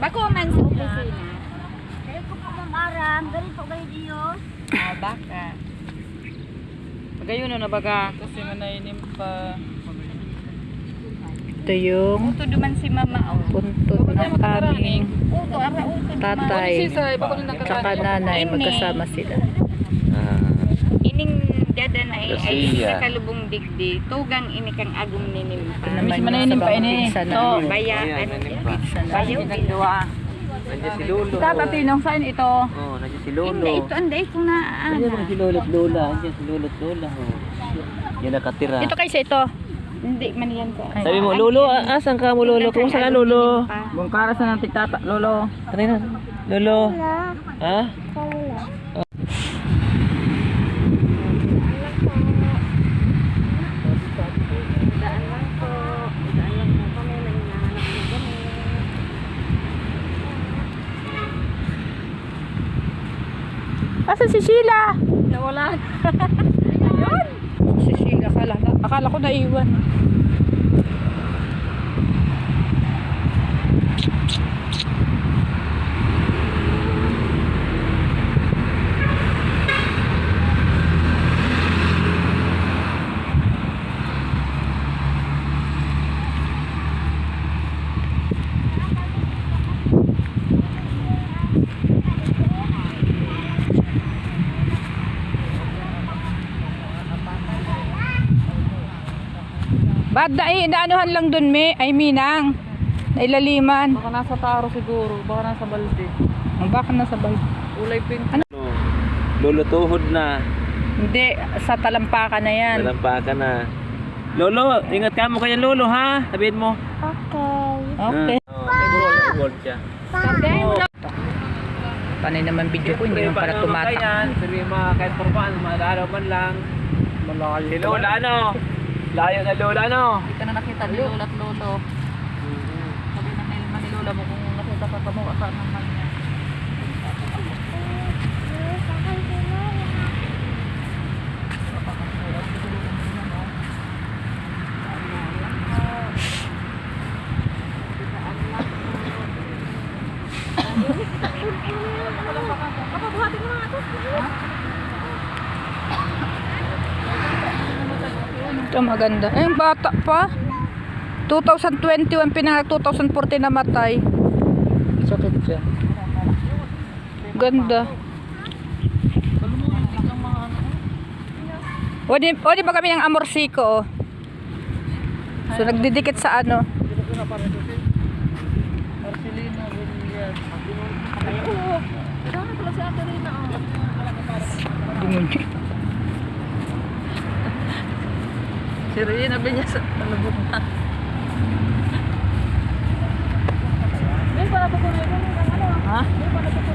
Bako man sa opisina. Kaya ko po mamaram, ganito kayo diyo. Oh, baka. Pagayon na baga. Kasi manainim pa. Ito yung Uto duman si mama. Oh. puntod ng aming Uto, ara uto. tatay. Tsaka nanay, magkasama sila. Ining dada na ay Garcia. sa kalubong digdi. Tugang ini kang agum ni Nimpa. Ito naman manainim yung pa sa ini. pinsan So, namin. bayaan. Bayo ginagawa. Nandiyan si Lolo. Tata Tinong, saan ito? Oh, nandiyan si Lolo. Hindi, ito anday ko na Nandiyan si Lolo at Lola. Nandiyan si Lolo at Lola. Oh. Yan nakatira. Ito kaysa ito. Hindi man yan ko. Sabi mo, Lolo, asan ka mo Lolo? Kumusta ka Lolo? Bungkaras na ng tigtata, lolo. Kanina. Lolo. Ha? Daan lang po. Daan lang po kami na hinahanap na kami. Asan si Sheila? Nawala. Si Sheila, akala ko naiwan. Bad na inaanuhan lang dun, ay Minang. Nailaliman. Baka nasa taro siguro, baka nasa balde. Ang baka nasa bal. Ulay pink. Lolo, tuhod na. Hindi, sa talampakan na yan. Nalampakan na. Lolo, ingat ka mo kaya Lolo ha. Sabihin mo. Okay. Gold siya. Panay naman video ko, hindi naman pala tumatak. Sabihin mga kahit porpaan, madalaw man lang. Malayo. Si Lola ano? Layo na Lola ano? Hindi ka na nakita ni Lola at Lolo. Sabi na naman ni Lola mo kung nakita ka mo, saan naman niya. Ito maganda. Eh, yung bata pa. 2021 pinanganak, 2014 namatay. Sakit siya. Ganda. O di ba kami ang amorsiko, oh. So nagdidikit sa ano. Marcelino, William. Saan pala si Ate Rina? Demonyo. Si Rina ba niya sa talabog na? May para po ko rin. Ha? May para po ko